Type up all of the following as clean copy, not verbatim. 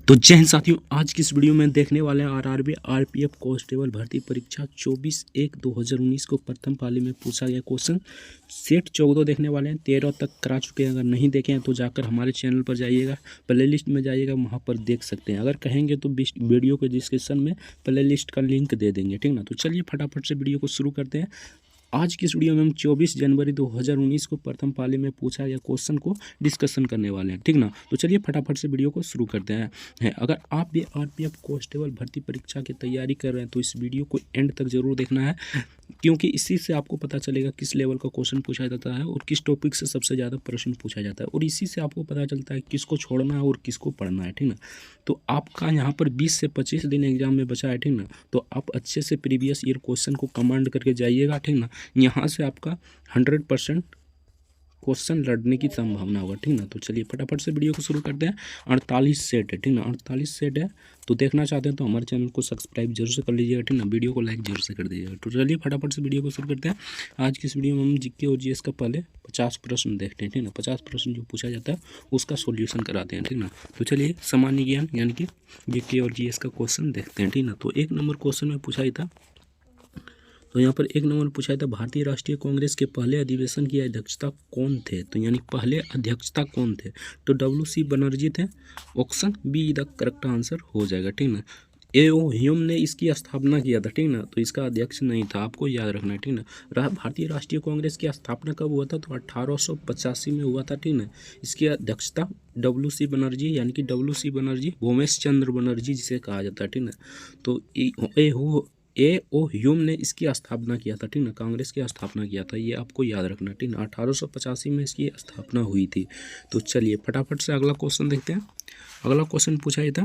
तो जय हिंद साथियों, आज की इस वीडियो में देखने वाले हैं आरआरबी आरपीएफ कांस्टेबल भर्ती परीक्षा 24/1/2019 को प्रथम पाली में पूछा गया क्वेश्चन सेट 14 देखने वाले हैं। 13 तक करा चुके हैं। अगर नहीं देखे हैं तो जाकर हमारे चैनल पर जाइएगा, प्ले लिस्ट में जाइएगा, वहाँ पर देख सकते हैं। अगर कहेंगे तो वीडियो के डिस्क्रिप्शन में प्ले लिस्ट का लिंक दे देंगे, ठीक ना। तो चलिए फटाफट से वीडियो को शुरू करते हैं। आज की इस वीडियो में हम 24 जनवरी 2019 को प्रथम पाली में पूछा गया क्वेश्चन को डिस्कशन करने वाले हैं, ठीक ना। तो चलिए फटाफट से वीडियो को शुरू करते हैं। अगर आप भी आरपीएफ कांस्टेबल भर्ती परीक्षा की तैयारी कर रहे हैं तो इस वीडियो को एंड तक जरूर देखना है, क्योंकि इसी से आपको पता चलेगा किस लेवल का क्वेश्चन पूछा जाता है और किस टॉपिक से सबसे ज़्यादा प्रश्न पूछा जाता है, और इसी से आपको पता चलता है किसको छोड़ना है और किसको पढ़ना है, ठीक ना। तो आपका यहाँ पर 20 से 25 दिन एग्जाम में बचा है, ठीक ना। तो आप अच्छे से प्रीवियस ईयर क्वेश्चन को कमांड करके जाइएगा, ठीक ना। यहाँ से आपका 100% क्वेश्चन लड़ने की संभावना होगा, ठीक ना। तो चलिए फटाफट से वीडियो को शुरू करते हैं। 48 सेट है, ठीक ना। 48 सेट है, तो देखना चाहते हैं तो हमारे चैनल को सब्सक्राइब जरूर से कर लीजिएगा, ठीक ना। वीडियो को लाइक जरूर से कर दीजिएगा। तो चलिए फटाफट से वीडियो को शुरू करते हैं। आज की इस वीडियो में हम जीके और जीएस का पहले 50 प्रश्न देखते हैं, ठीक ना। 50 प्रश्न जो पूछा जाता है उसका सोल्यूशन कराते हैं, ठीक ना। तो चलिए सामान्य ज्ञान यानी कि जीके और जीएस का क्वेश्चन देखते हैं, ठीक ना। तो 1 नंबर क्वेश्चन में पूछा था, तो यहाँ पर 1 नंबर पूछा था, भारतीय राष्ट्रीय कांग्रेस के पहले अधिवेशन की अध्यक्षता कौन थे। तो यानी पहले अध्यक्षता कौन थे, तो WC बनर्जी थे। Option be the correct answer हो जाएगा, ठीक ना। A.O. ह्यूम ने इसकी स्थापना किया था, ठीक ना। तो इसका अध्यक्ष नहीं था, आपको याद रखना है, ठीक ना। भारतीय राष्ट्रीय कांग्रेस की स्थापना कब हुआ था, तो 1885 में हुआ था, ठीक ना। इसकी अध्यक्षता WC बनर्जी यानी कि WC बनर्जी, भूमेश चंद्र बनर्जी जिसे कहा जाता है, ठीक ना। तो A.O. ह्यूम ने इसकी स्थापना किया था, ठीक ना। कांग्रेस की स्थापना किया था, ये आपको याद रखना, ठीक ना। 1885 में इसकी स्थापना हुई थी। तो चलिए फटाफट से अगला क्वेश्चन देखते हैं। अगला क्वेश्चन पूछा ये था,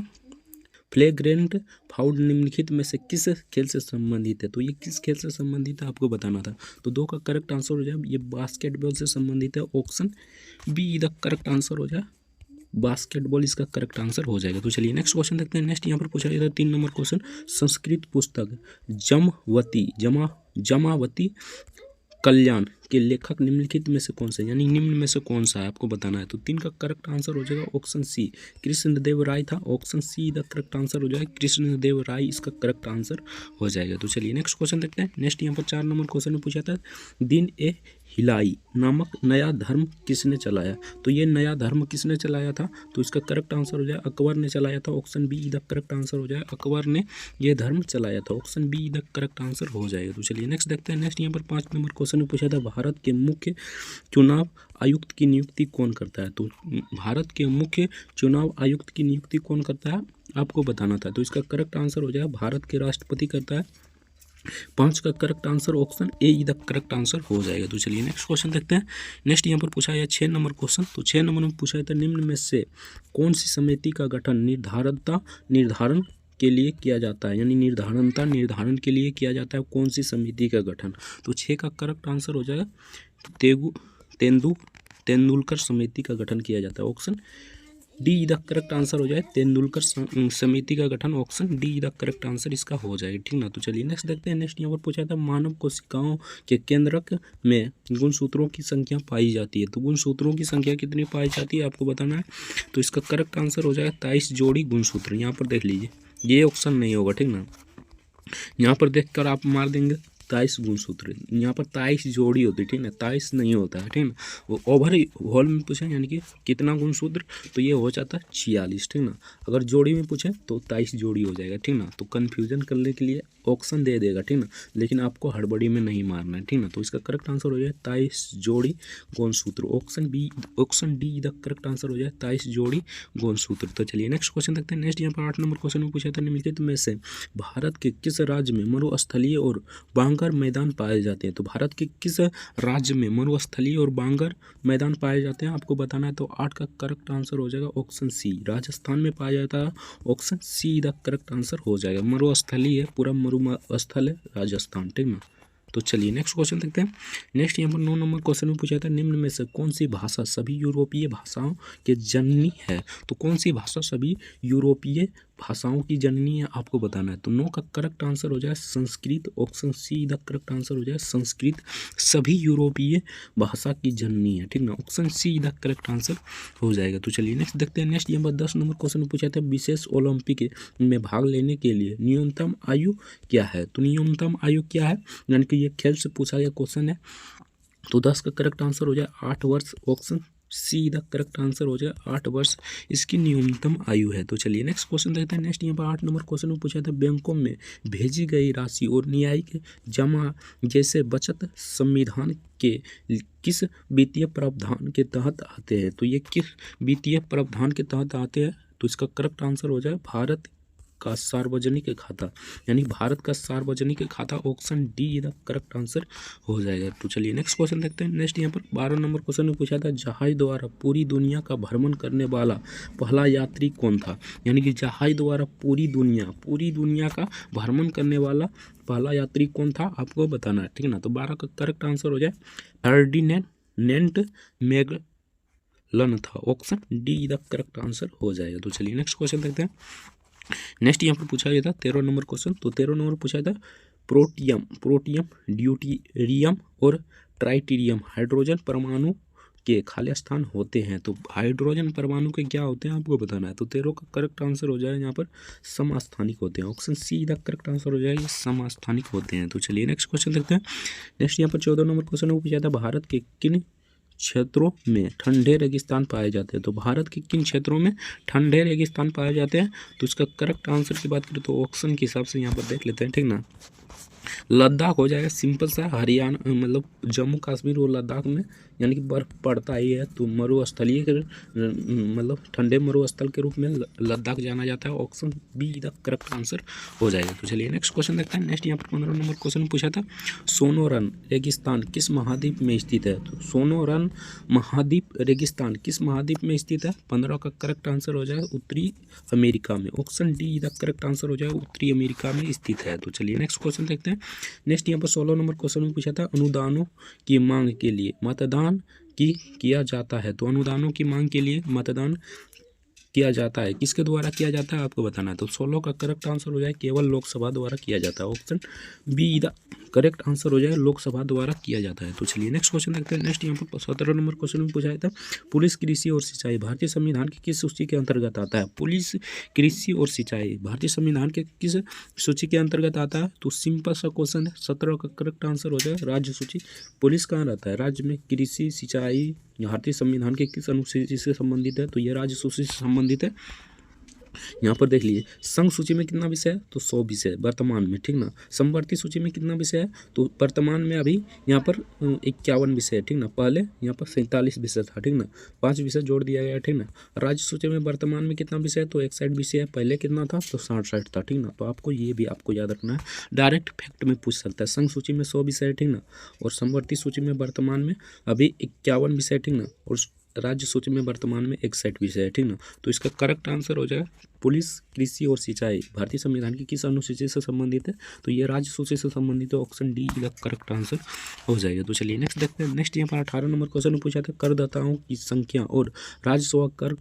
फ्लैग्रेंट फाउल निम्नलिखित में से किस खेल से संबंधित है। तो ये किस खेल से संबंधित है आपको बताना था। तो 2 का करेक्ट आंसर हो जाए, ये बास्केटबॉल से संबंधित है। Option be the correct answer हो जाए, बास्केटबॉल इसका करेक्ट आंसर हो जाएगा। तो चलिए नेक्स्ट क्वेश्चन देखते हैं। नेक्स्ट यहाँ पर पूछा गया था 3 नंबर क्वेश्चन, संस्कृत पुस्तक जमावती कल्याण के लेखक निम्नलिखित में से कौन सा, यानी निम्न में से कौन सा है आपको बताना है। तो 3 का करेक्ट आंसर हो जाएगा, ऑप्शन सी कृष्णदेव राय था। Option C the correct answer हो जाएगा, कृष्णदेव राय इसका करेक्ट आंसर हो जाएगा। तो चलिए नेक्स्ट क्वेश्चन देखते हैं। नेक्स्ट यहाँ पर 4 नंबर क्वेश्चन में पूछा था, दिन ए हिलाई नामक नया धर्म किसने चलाया। तो ये नया धर्म किसने चलाया था, तो इसका करेक्ट आंसर हो जाए अकबर ने चलाया था। Option be the correct answer हो जाए, अकबर ने यह धर्म चलाया था। Option be the correct answer हो जाएगा। तो चलिए नेक्स्ट देखते हैं। नेक्स्ट यहाँ पर 5 नंबर क्वेश्चन में पूछा था, भारत के मुख्य चुनाव आयुक्त की नियुक्ति कौन करता है। तो भारत के मुख्य चुनाव आयुक्त की नियुक्ति कौन करता है आपको बताना था। तो इसका करेक्ट आंसर हो जाएगा, भारत के राष्ट्रपति करता है। 5 का correct answer option A the correct answer हो जाएगा। तो चलिए नेक्स्ट क्वेश्चन देखते हैं। नेक्स्ट यहाँ पर पूछा है 6 नंबर क्वेश्चन। तो 6 नंबर में पूछा था, निम्न में से कौन सी समिति का गठन निर्धारण के लिए किया जाता है, यानी निर्धारण के लिए किया जाता है, कौन सी समिति का गठन। तो 6 का करेक्ट आंसर हो जाएगा, तेंदुलकर समिति का गठन किया जाता है। Option D the correct answer हो जाए, तेंदुलकर समिति का गठन। Option D the correct answer इसका हो जाएगा, ठीक ना। तो चलिए नेक्स्ट देखते हैं। नेक्स्ट यहाँ पर पूछा था, मानव कोशिकाओं के केंद्रक में गुणसूत्रों की संख्या पाई जाती है। तो गुणसूत्रों की संख्या कितनी पाई जाती है आपको बताना है। तो इसका करेक्ट आंसर हो जाएगा 23 जोड़ी गुणसूत्र। यहाँ पर देख लीजिए, ये ऑप्शन नहीं होगा, ठीक ना। यहाँ पर देखकर आप मार देंगे 23 गुणसूत्र, यहाँ पर 23 जोड़ी होती है, ठीक ना। 23 नहीं होता है, ठीक ना। वो ओवर हॉल में पूछे यानी कि कितना गुणसूत्र, तो ये हो जाता है 46, ठीक ना। अगर जोड़ी में पूछे तो 23 जोड़ी हो जाएगा, ठीक ना। तो कन्फ्यूजन करने के लिए ऑप्शन दे देगा, ठीक ना, लेकिन आपको हड़बड़ी में नहीं मारना है, ठीक ना। तो इसका करेक्ट आंसर हो जाए 23 जोड़ी गुणसूत्र। Option D the correct answer हो जाए 23 जोड़ी गुणसूत्र। तो चलिए नेक्स्ट क्वेश्चन देखते हैं। नेक्स्ट यहाँ पर 8 नंबर क्वेश्चन में पूछा था, निम्नलिखित में से भारत के किस राज्य में मरुस्थलीय और बांगर मैदान पाए जाते हैं। तो भारत के किस राज्य में मरुस्थलीय और बांगर मैदान पाए जाते हैं आपको बताना है। तो 8 का करेक्ट आंसर हो जाएगा, ऑप्शन सी राजस्थान में पाया जाता है। Option C the correct answer हो जाएगा, मरुस्थलीय पूरा मरुस्थल है राजस्थान, ठीक ना। तो चलिए नेक्स्ट क्वेश्चन देखते हैं। नेक्स्ट यहाँ पर 9 नंबर क्वेश्चन में पूछा था, निम्न में से कौन सी भाषा सभी यूरोपीय भाषाओं के जननी है। तो कौन सी भाषा सभी यूरोपीय भाषाओं की जननी है, आपको बताना है। तो 9 का करेक्ट आंसर हो जाए Sanskrit. Option C the correct answer हो जाए संस्कृत सभी यूरोपीय भाषा की जननी है, ठीक ना। Option C the correct answer हो जाएगा। तो चलिए नेक्स्ट देखते हैं। नेक्स्ट यहाँ पर 10 नंबर क्वेश्चन पूछा था, विशेष ओलंपिक में भाग लेने के लिए न्यूनतम आयु क्या है। तो न्यूनतम आयु क्या है, यानी कि ये खेल से पूछा गया क्वेश्चन है। तो 10 का करेक्ट आंसर हो जाए 8 वर्ष। Option C the correct answer हो जाए 8 वर्ष इसकी न्यूनतम आयु है। तो चलिए नेक्स्ट क्वेश्चन देखते हैं। नेक्स्ट यहाँ पर 8 नंबर क्वेश्चन में पूछा था, बैंकों में भेजी गई राशि और न्यायिक जमा जैसे बचत संविधान के किस वित्तीय प्रावधान के तहत आते हैं। तो ये किस वित्तीय प्रावधान के तहत आते हैं। तो इसका करेक्ट आंसर हो जाए भारत का सार्वजनिक खाता, यानी भारत का सार्वजनिक खाता। Option D the correct answer हो जाएगा। तो चलिए नेक्स्ट क्वेश्चन देखते हैं। नेक्स्ट यहाँ पर 12 नंबर क्वेश्चन में पूछा था, जहाज द्वारा पूरी दुनिया का भ्रमण करने वाला पहला यात्री कौन था। यानी कि जहाज द्वारा पूरी दुनिया का भ्रमण करने वाला पहला यात्री कौन था, आपको बताना है, ठीक ना। तो 12 का करेक्ट आंसर हो जाए फर्डिनेंट मैगलन था। Option D the correct answer हो जाएगा। तो चलिए नेक्स्ट क्वेश्चन देखते हैं। नेक्स्ट यहाँ पर पूछा गया था 13 नंबर क्वेश्चन। तो 13 नंबर पूछा था, प्रोटियम ड्यूटेरियम और ट्राइटेरियम हाइड्रोजन परमाणु के खाली स्थान होते हैं। तो हाइड्रोजन परमाणु के क्या होते हैं, आपको बताना है। तो 13 का करेक्ट आंसर हो जाएगा यहाँ पर समस्थानिक होते हैं। Option C the correct answer हो जाएगा, समस्थानिक होते हैं। तो चलिए नेक्स्ट क्वेश्चन देखते हैं। नेक्स्ट यहाँ पर 14 नंबर क्वेश्चन में पूछा था, भारत के किन क्षेत्रों में ठंडे रेगिस्तान पाए जाते हैं। तो भारत के किन क्षेत्रों में ठंडे रेगिस्तान पाए जाते हैं। तो इसका करेक्ट आंसर की बात करें तो ऑप्शन के हिसाब से यहाँ पर देख लेते हैं, ठीक ना। लद्दाख हो जाएगा सिंपल सा, हरियाणा मतलब जम्मू कश्मीर और लद्दाख में यानी कि बर्फ पड़ता ही है। तो मरुस्थलीय के मतलब ठंडे मरुस्थल के रूप में लद्दाख जाना जाता है। Option be the correct answer हो जाएगा। तो चलिए नेक्स्ट क्वेश्चन देखते हैं। नेक्स्ट यहाँ पर 15 नंबर क्वेश्चन पूछा था, सोनोरन रेगिस्तान किस महाद्वीप में स्थित है। तो सोनोरन महाद्वीप रेगिस्तान किस महाद्वीप में स्थित है। 15 का करेक्ट आंसर हो जाएगा उत्तरी अमेरिका में। Option D the correct answer हो जाएगा उत्तरी अमेरिका में स्थित है। तो चलिए नेक्स्ट क्वेश्चन देखते हैं। नेक्स्ट यहाँ पर 16 नंबर क्वेश्चन में पूछा था, अनुदानों की मांग के लिए मतदान किया जाता है। तो अनुदानों की मांग के लिए मतदान किया जाता है, किसके द्वारा किया जाता है, आपको बताना है। तो 16 का करेक्ट आंसर हो जाए केवल लोकसभा द्वारा किया जाता है। Option be the correct answer हो जाए लोकसभा द्वारा किया जाता है। तो चलिए नेक्स्ट क्वेश्चन देखते हैं। नेक्स्ट यहाँ पर 17 नंबर क्वेश्चन में पूछा था, पुलिस, कृषि और सिंचाई भारतीय संविधान की किस सूची के अंतर्गत आता है। पुलिस, कृषि और सिंचाई भारतीय संविधान के किस सूची के अंतर्गत आता है। तो सिंपल सा क्वेश्चन है, 17 का करेक्ट आंसर हो जाए राज्य सूची। पुलिस कहाँ रहता है, राज्य में। कृषि, सिंचाई भारतीय संविधान के किस अनुसूची से संबंधित है। तो यह राज्य सूची से संबंधित है। यहाँ पर देख लीजिए, संघ सूची में कितना विषय है, तो 100 विषय वर्तमान में, ठीक ना। समवर्ती सूची में कितना विषय है, तो वर्तमान में अभी यहाँ पर 51 विषय है, ठीक ना। पहले यहाँ पर 47 विषय था, ठीक ना। 5 विषय जोड़ दिया गया, ठीक ना। राज्य सूची में वर्तमान में कितना विषय है, तो 61 विषय है। पहले कितना था, तो 60 था, ठीक ना। तो आपको ये भी आपको याद रखना है, डायरेक्ट फैक्ट में पूछ सकता है। संघ सूची में 100 विषय है, ठीक ना। और समवर्ती सूची में वर्तमान में अभी 51 विषय, ठीक ना। और राज्य सूची में वर्तमान में 61 विषय है, ठीक ना। तो इसका करेक्ट आंसर हो जाएगा पुलिस, कृषि और सिंचाई भारतीय संविधान की किस अनुसूची से संबंधित है। तो ये राज्य सूची से संबंधित है। ऑप्शन डी का करेक्ट आंसर हो जाएगा। तो चलिए नेक्स्ट देखते हैं। नेक्स्ट यहाँ पर 18 नंबर क्वेश्चन में पूछा था, करदाताओं की संख्या और राजस्व कर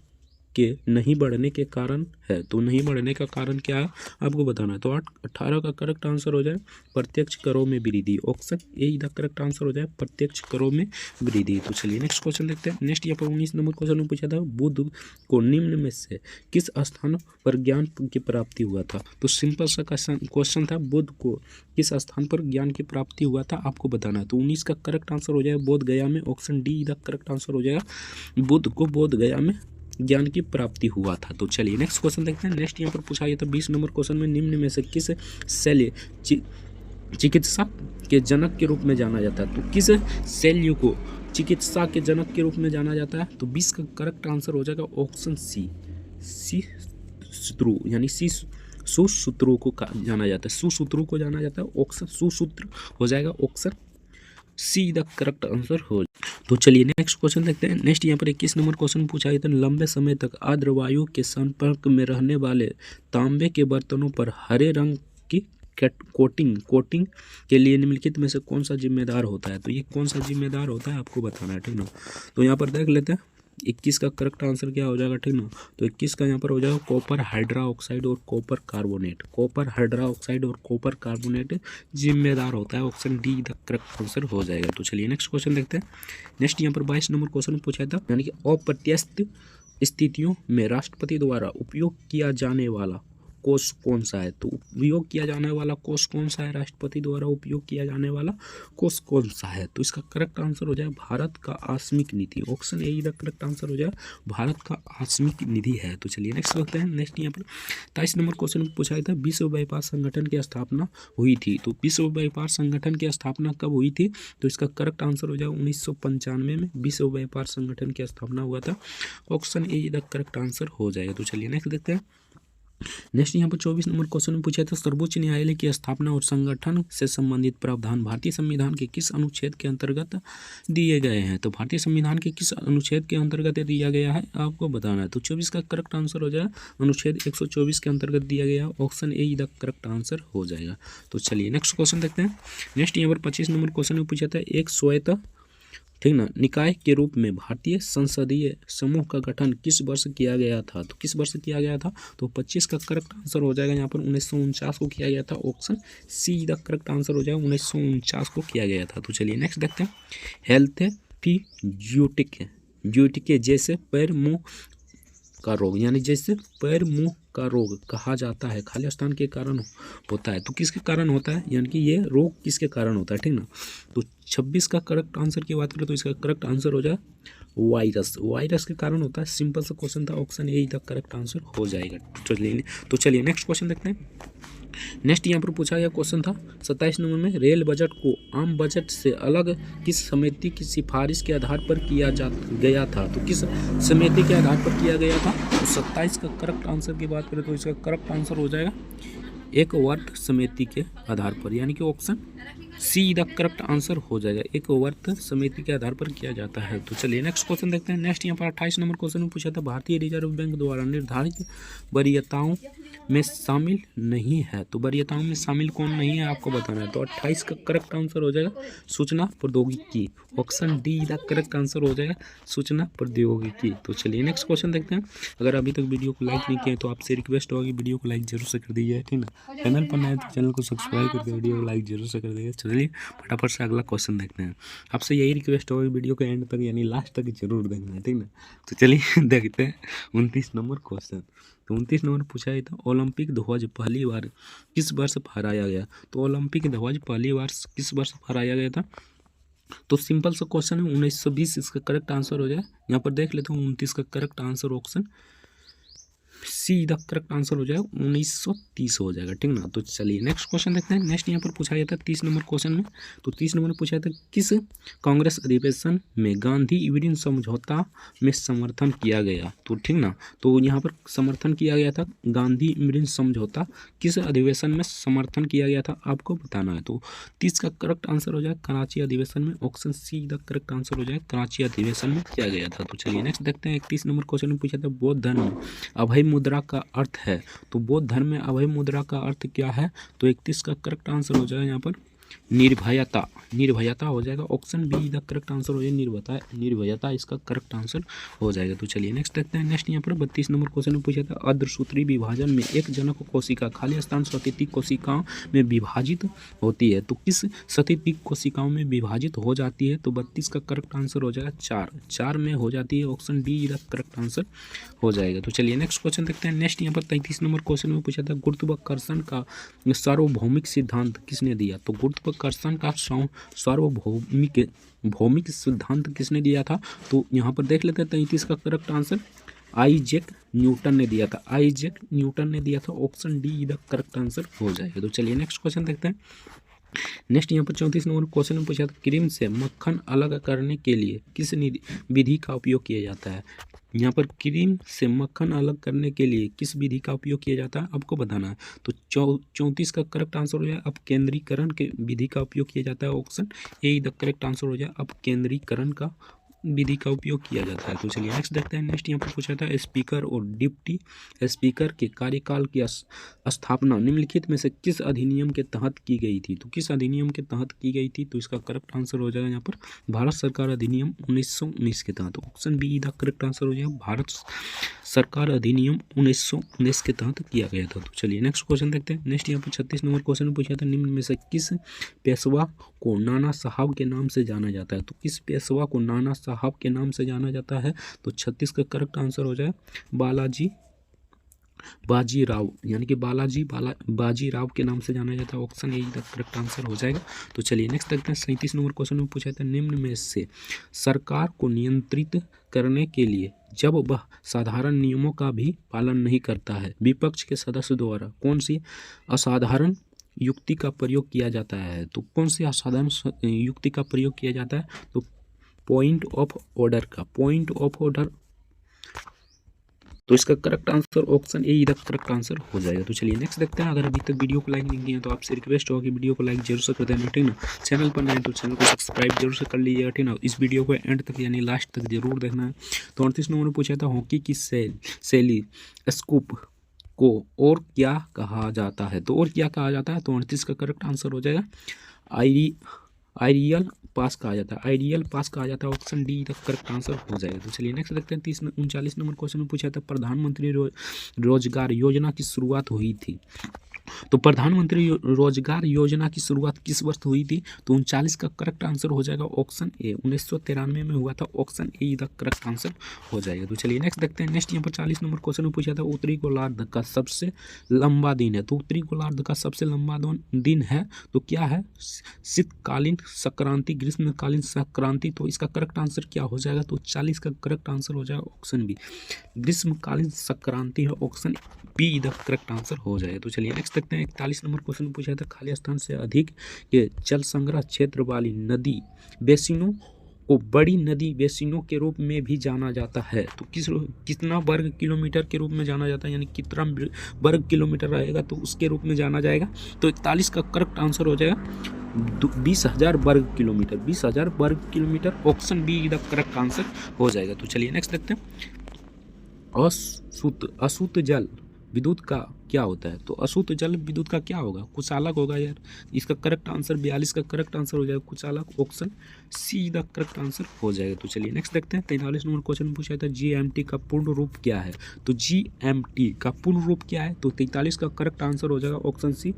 के नहीं बढ़ने के कारण है। तो नहीं बढ़ने का कारण क्या है, आपको बताना है। तो 18 का करेक्ट आंसर हो जाए प्रत्यक्ष करों में वृद्धि। Option A the correct answer हो जाए प्रत्यक्ष करों में वृद्धि। तो चलिए नेक्स्ट क्वेश्चन देखते हैं। नेक्स्ट यहाँ पर 19 नंबर क्वेश्चन में पूछा था, बुद्ध को निम्न में से किस स्थान पर ज्ञान की प्राप्ति हुआ था। तो सिंपल सा क्वेश्चन था, बुद्ध को किस स्थान पर ज्ञान की प्राप्ति हुआ था, आपको बताना है। तो 19 का करेक्ट आंसर हो जाएगा बोध गया में। Option D the correct answer हो जाएगा बुद्ध को बोध गया में ज्ञान की प्राप्ति हुआ था। तो चलिए नेक्स्ट क्वेश्चन देखते हैं। नेक्स्ट यहाँ पर पूछा गया था 20 नंबर क्वेश्चन में, निम्न में से किस शैल्य चिकित्सा के जनक के रूप में जाना जाता है। तो किस शैल्य को चिकित्सा के जनक के रूप में जाना जाता है। तो 20 का करेक्ट आंसर हो जाएगा ऑप्शन सी सूत्रु, यानी सुसूत्रु को जाना जाता है। सुसूत्रु को जाना जाता है। ऑप्शन सुसूत्र हो जाएगा। Option C the correct answer हो। तो चलिए नेक्स्ट क्वेश्चन देखते हैं। नेक्स्ट यहाँ पर 21 नंबर क्वेश्चन पूछा गया था, लंबे समय तक आर्द्र वायु के संपर्क में रहने वाले तांबे के बर्तनों पर हरे रंग की कोटिंग के लिए निम्नलिखित में से कौन सा जिम्मेदार होता है। तो ये कौन सा जिम्मेदार होता है, आपको बताना है, ठीक ना। तो यहाँ पर देख लेते हैं। 21 का करेक्ट आंसर क्या हो जाएगा, ठीक ना। तो 21 का यहाँ पर हो जाएगा कॉपर हाइड्रा ऑक्साइड और copper carbonate. Copper hydra oxide और कॉपर कार्बोनेट जिम्मेदार होता है, option D the correct answer हो जाएगा। तो चलिए नेक्स्ट क्वेश्चन देखते हैं। नेक्स्ट यहाँ पर 22 नंबर क्वेश्चन पूछा था, यानी कि अप्रत्याशित स्थितियों में राष्ट्रपति द्वारा उपयोग किया जाने वाला कोष कौन सा है। तो उपयोग किया जाने वाला कोष कौन सा है, राष्ट्रपति द्वारा उपयोग किया जाने वाला कोष कौन सा है। तो इसका करेक्ट आंसर हो जाए भारत का आकस्मिक निधि, option A the correct answer हो जाए भारत का आकस्मिक निधि है। तो चलिए नेक्स्ट देखते हैं। नेक्स्ट यहाँ पर 23 नंबर क्वेश्चन पूछा गया था, विश्व व्यापार संगठन की स्थापना हुई थी। तो विश्व व्यापार संगठन की स्थापना कब हुई थी, तो इसका करेक्ट आंसर हो जाए 1995 में विश्व व्यापार संगठन की स्थापना हुआ था, option A the correct answer हो जाएगा। तो चलिए नेक्स्ट देखते हैं। नेक्स्ट यहाँ पर 24 नंबर क्वेश्चन में पूछा था, सर्वोच्च न्यायालय की स्थापना और संगठन से संबंधित प्रावधान भारतीय संविधान के किस अनुच्छेद के अंतर्गत दिए गए हैं। तो भारतीय संविधान के किस अनुच्छेद के अंतर्गत दिया गया है आपको बताना है। तो 24 का करेक्ट आंसर हो जाएगा अनुच्छेद 124 के अंतर्गत दिया गया है, option A the correct answer हो जाएगा। तो चलिए नेक्स्ट क्वेश्चन देखते हैं। नेक्स्ट यहाँ पर 25 नंबर क्वेश्चन में पूछा था, एक स्वायत्त, ठीक ना, निकाय के रूप में भारतीय संसदीय समूह का गठन किस वर्ष किया गया था। तो किस वर्ष किया गया था, तो 25 का करेक्ट आंसर हो जाएगा यहाँ पर 1949 को किया गया था, option C the correct answer हो जाएगा 1949 को किया गया था। तो चलिए नेक्स्ट देखते हैं। हेल्थ ज्यूटिक जैसे पैर मुंह का रोग, यानी जैसे पैर मुंह का रोग कहा जाता है, खाली स्थान के कारण होता है। तो किसके कारण होता है, यानी कि ये रोग किसके कारण होता है, ठीक ना। तो 26 का करेक्ट आंसर की बात करें तो इसका करेक्ट आंसर हो जाए वायरस के कारण होता है। सिंपल सा क्वेश्चन था, option A the correct answer हो जाएगा। तो चलिए नेक्स्ट क्वेश्चन देखते हैं। नेक्स्ट यहाँ पर पूछा गया क्वेश्चन था 27 नंबर में, रेल बजट को आम बजट से अलग किस समिति की सिफारिश के आधार पर किया गया था। तो किस समिति के आधार पर किया गया था। तो 27 का करेक्ट आंसर की बात करें तो इसका करेक्ट आंसर हो जाएगा एक वर्त समिति के आधार पर, यानी कि option C the correct answer हो जाएगा, एक वर्त समिति के आधार पर किया जाता है। तो चलिए नेक्स्ट क्वेश्चन देखते हैं। नेक्स्ट यहाँ पर 28 नंबर क्वेश्चन में पूछा था, भारतीय रिजर्व बैंक द्वारा निर्धारित वरीयताओं में शामिल नहीं है। तो वरीयताओं में शामिल कौन नहीं है आपको बताना है। तो 28 का करेक्ट आंसर हो जाएगा सूचना प्रौद्योगिकी, option D the correct answer हो जाएगा सूचना प्रौद्योगिकी। तो चलिए नेक्स्ट क्वेश्चन देखते हैं। अगर अभी तक वीडियो को लाइक नहीं किया तो आपसे रिक्वेस्ट होगी वीडियो को लाइक जरूर से कर दीजिए, ठीक ना। चैनल पर नए तो चैनल को सब्सक्राइब करके वीडियो को लाइक जरूर से कर दीजिए। चलिए फटाफट से अगला क्वेश्चन देखते हैं। आपसे यही रिक्वेस्ट होगी वीडियो के एंड तक यानी लास्ट तक जरूर देखना है, ठीक ना। तो चलिए देखते हैं 29 नंबर क्वेश्चन। तो 29 नंबर पूछा गया था, ओलंपिक ध्वज पहली बार किस वर्ष फहराया गया। तो ओलंपिक ध्वज पहली बार किस वर्ष फहराया गया था। तो सिंपल सा क्वेश्चन है 1920 इसका करेक्ट आंसर हो जाए। यहाँ पर देख लेते हैं 29 का correct answer option C the correct answer हो जाएगा 1930 हो जाएगा, ठीक ना। तो चलिए नेक्स्ट क्वेश्चन देखते हैं। नेक्स्ट यहाँ पर पूछा गया था 30 नंबर क्वेश्चन में। तो 30 नंबर में पूछा था, किस कांग्रेस अधिवेशन में गांधी इवरिन समझौता में समर्थन किया गया। तो ठीक ना, तो यहाँ पर समर्थन किया गया था गांधी इवरिन समझौता, किस अधिवेशन में समर्थन किया गया था आपको बताना है। तो 30 का करेक्ट आंसर हो जाए कराची अधिवेशन में, option C the correct answer हो जाए कराची अधिवेशन में किया गया था। तो चलिए नेक्स्ट देखते हैं। 31 नंबर क्वेश्चन में पूछा था, बौद्ध धर्म में अभय मुद्रा का अर्थ है। तो बौद्ध धर्म में अभय मुद्रा का अर्थ क्या है। तो 31 का करेक्ट आंसर हो जाएगा यहाँ पर निर्भयता, निर्भयता हो जाएगा, option be the correct answer हो जाएगा निर्भयता इसका करेक्ट आंसर हो जाएगा। तो चलिए नेक्स्ट देखते हैं। नेक्स्ट यहाँ पर 32 नंबर क्वेश्चन में पूछा था, अर्धसूत्री विभाजन में एक जनक कोशिका खाली स्थान सतहितिक कोशिकाओं में विभाजित होती है। तो किस सतहितिक कोशिकाओं में विभाजित हो जाती है। तो 32 का करेक्ट आंसर हो जाएगा चार में हो जाती है, option D the correct answer हो जाएगा। तो चलिए नेक्स्ट क्वेश्चन देखते हैं। नेक्स्ट यहाँ पर 33 नंबर क्वेश्चन में पूछा था, गुरुत्वाकर्षण का सार्वभौमिक सिद्धांत किसने दिया। तो गुरुत्वाकर्षण का भौमिक सिद्धांत किसने दिया था। तो यहाँ पर देख लेते हैं 33 का करेक्ट आंसर आइजैक न्यूटन ने दिया था, आइजैक न्यूटन ने दिया था, option D the correct answer हो जाएगा। तो चलिए नेक्स्ट क्वेश्चन देखते हैं। नेक्स्ट यहाँ पर 34 नंबर क्वेश्चन में पूछा था, क्रीम से मक्खन अलग करने के लिए किस विधि का उपयोग किया जाता है। यहाँ पर क्रीम से मक्खन अलग करने के लिए किस विधि का उपयोग किया जाता है आपको बताना है। तो 34 का करेक्ट आंसर हो जाए अपकेंद्रीकरण के विधि का उपयोग किया जाता है, option A the correct answer हो जाए अपकेंद्रीकरण का विधि का उपयोग किया जाता है। तो चलिए नेक्स्ट देखते हैं। नेक्स्ट यहाँ पर पूछा था स्पीकर और डिप्टी स्पीकर के कार्यकाल की स्थापना निम्नलिखित में से किस अधिनियम के तहत की गई थी? तो किस अधिनियम के तहत की गई थी? तो इसका करेक्ट आंसर हो जाएगा यहाँ पर भारत सरकार अधिनियम 1919 के तहत। Option be the correct answer हो जाएगा भारत सरकार अधिनियम 1919 के तहत किया गया था। तो चलिए नेक्स्ट क्वेश्चन देखते हैं। नेक्स्ट यहाँ पर 36 नंबर क्वेश्चन पूछा था निम्न में से किस पेशवा को नाना साहब के नाम से जाना जाता है? तो किस पेशवा को नाना साहब के नाम से जाना जाता है? तो 36 का करेक्ट आंसर हो जाए बाजीराव, यानी कि बाजीराव के नाम से जाना जाता है। ऑप्शन ए का करेक्ट आंसर हो जाएगा। तो चलिए नेक्स्ट देखते हैं। 37 नंबर क्वेश्चन में पूछा था निम्न में से सरकार को नियंत्रित करने के लिए जब वह साधारण नियमों का भी पालन नहीं करता है, विपक्ष के सदस्य द्वारा कौन सी असाधारण युक्ति का प्रयोग किया जाता है? तो कौन सी असाधारण युक्ति का प्रयोग किया जाता है? तो पॉइंट ऑफ ऑर्डर। तो इसका करेक्ट आंसर ऑप्शन ए इधर करेक्ट आंसर हो जाएगा। तो चलिए नेक्स्ट देखते हैं। अगर अभी तक वीडियो को लाइक नहीं किया तो आपसे रिक्वेस्ट होगा कि वीडियो को लाइक जरूर से कर देना, ठीक ना। चैनल पर नए तो चैनल को सब्सक्राइब जरूर से कर लीजिएगा, ठीक ना। इस वीडियो को एंड तक यानी लास्ट तक जरूर देखना है। तो 38 नंबर पूछा था हॉकी की शैली स्कूप को और क्या कहा जाता है? तो और क्या कहा जाता है? तो 38 का करेक्ट आंसर हो जाएगा आइडियल पास कहा जाता है। आइडियल पास कहा जाता है। ऑप्शन डी तक करेक्ट आंसर हो जाएगा। तो चलिए नेक्स्ट देखते हैं। 39 नंबर क्वेश्चन में पूछा था प्रधानमंत्री रोजगार योजना की शुरुआत हुई थी। तो प्रधानमंत्री रोजगार योजना की शुरुआत किस वर्ष हुई थी? तो 39 का करेक्ट आंसर हो जाएगा ऑप्शन ए 1993 में हुआ था। Option A the correct answer हो जाएगा। तो चलिए नेक्स्ट देखते हैं। नेक्स्ट यहाँ पर 40 नंबर क्वेश्चन में पूछा था उत्तरी गोलार्ध का सबसे लंबा दिन है। तो उत्तरी गोलार्ध का सबसे लंबा दिन है तो क्या है? शीतकालीन संक्रांति, ग्रीष्मकालीन संक्रांति। तो इसका करेक्ट आंसर क्या हो जाएगा? तो 40 का करेक्ट आंसर हो जाएगा ऑप्शन बी ग्रीष्मकालीन संक्रांति है। Option be the correct answer हो जाएगा। तो चलिए नेक्स्ट देखते हैं। 41 नंबर क्वेश्चन पूछा था खाली स्थान से अधिक के जल संग्रह क्षेत्र वाली नदी बेसिनों को बड़ी नदी बेसिनों के रूप में भी जाना जाता है। तो कितना वर्ग किलोमीटर के रूप में जाना जाता है, यानी कितना वर्ग किलोमीटर रहेगा तो उसके रूप में जाना जाएगा। तो 41 का करेक्ट आंसर हो जाएगा 20,000 वर्ग किलोमीटर। 20,000 वर्ग kilometre. Option be the correct answer हो जाएगा। तो चलिए नेक्स्ट देखते हैं। अशुद्ध जल विद्युत का क्या होता है? तो अशुद्ध जल विद्युत का क्या होगा? कुचालक होगा यार। इसका करेक्ट आंसर 42 का करेक्ट आंसर हो जाएगा कुचालक। Option C the correct answer हो जाएगा। तो चलिए नेक्स्ट देखते हैं। 43 नंबर क्वेश्चन पूछा था जीएमटी का पूर्ण रूप क्या है? तो जीएमटी का पूर्ण रूप क्या है? तो 43 का करेक्ट आंसर हो जाएगा option C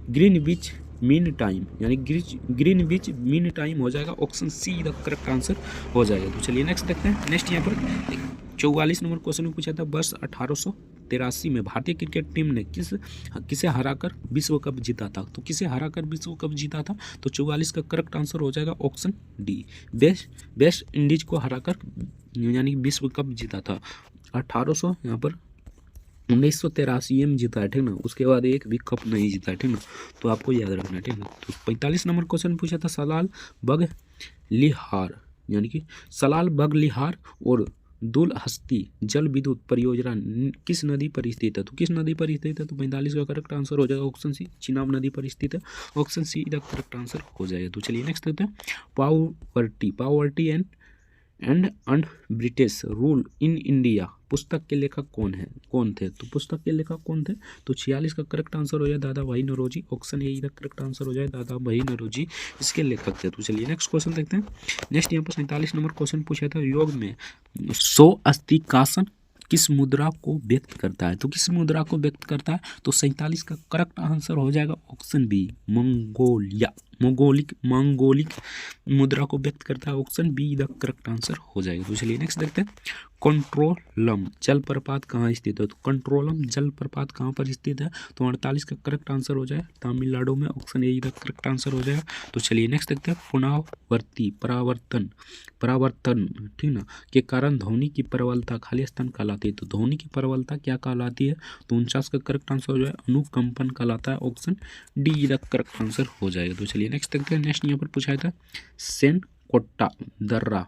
Greenwich mean time, यानी ग्रीनविच मीन टाइम हो जाएगा। Option C the correct answer हो जाएगा। तो चलिए नेक्स्ट देखते हैं। नेक्स्ट यहाँ पर 44 नंबर क्वेश्चन में पूछा था वर्ष 1883 में भारतीय क्रिकेट टीम ने किसे हराकर विश्व कप जीता था? तो किसे हराकर विश्व कप जीता था? तो 44 का करेक्ट आंसर हो जाएगा ऑप्शन डी वेस्ट इंडीज को हराकर यानी विश्व कप जीता था। 1800 यहाँ पर 1983 में जीता है, ठीक ना। उसके बाद एक भी कप नहीं जीता है, ठीक ना। तो आपको याद रखना है, ठीक ना। तो 45 नंबर क्वेश्चन पूछा था सलाल बगलिहार, यानी कि सलाल बगलिहार और दुलहस्ती जल विद्युत परियोजना किस नदी पर स्थित है? तो किस नदी पर स्थित है? तो 45 का करेक्ट आंसर हो जाएगा ऑप्शन सी चिनाब नदी पर स्थित है। ऑप्शन सी का करेक्ट आंसर हो जाएगा। तो चलिए नेक्स्ट देखते हैं। Poverty and British rule in India पुस्तक के लेखक कौन थे? तो पुस्तक के लेखक कौन थे? तो 46 का करेक्ट आंसर हो जाए दादा भाई नौरोजी। ऑप्शन ए का करेक्ट आंसर हो जाए दादा भाई नौरोजी इसके लेखक थे। तो चलिए नेक्स्ट क्वेश्चन देखते हैं। नेक्स्ट यहाँ पर 47 नंबर क्वेश्चन पूछा था योग में 100 अस्तिकासन किस मुद्रा को व्यक्त करता है? तो किस मुद्रा को व्यक्त करता है? तो 47 का करेक्ट आंसर हो जाएगा ऑप्शन बी मंगोलिक मुद्रा को व्यक्त करता है। Option be the correct answer हो जाएगा। तो चलिए नेक्स्ट देखते हैं। कंट्रोलम जलप्रपात कहाँ स्थित है? तो कंट्रोलम जलप्रपात कहाँ पर स्थित है? तो 48 का करेक्ट आंसर हो जाए तमिलनाडु में। Option A the correct answer हो जाएगा। तो चलिए नेक्स्ट देखते हैं। पुनरावर्ती परावर्तन ठीक ना के कारण ध्वनि की प्रबलता खाली स्थान कहलाती है। तो ध्वनि की प्रबलता क्या कहलाती है? तो 49 का करेक्ट आंसर हो जाए अनुकंपन कहलाता है। Option D the correct answer हो जाएगा। तो चलिए नेक्स्ट देखते हैं। नेक्स्ट यहाँ पर पूछा था सेनकोट्टा दर्रा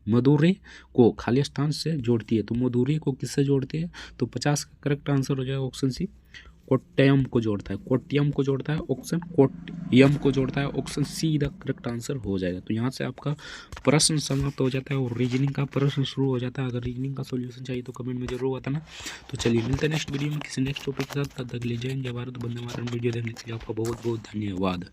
मदुरै को खाली स्थान से जोड़ती है। तो मदुरै को किससे जोड़ती है? तो 50 का करेक्ट आंसर हो जाएगा ऑप्शन सी कोट्टयम को जोड़ता है, कोट्टयम को जोड़ता है, ऑप्शन कोट्टयम को जोड़ता है, option C the correct answer हो जाएगा। तो यहाँ से आपका प्रश्न समाप्त हो जाता है और रीजनिंग का प्रश्न शुरू हो जाता है। अगर रीजनिंग का सॉल्यूशन चाहिए तो कमेंट में जरूर बताना। तो चलिए मिलते हैं नेक्स्ट वीडियो में किसी नेक्स्ट टॉपिक के साथ। तब तक ले जय हिंद, जय भारत, वंदे मातरम। वीडियो देखने के लिए आपका बहुत बहुत धन्यवाद।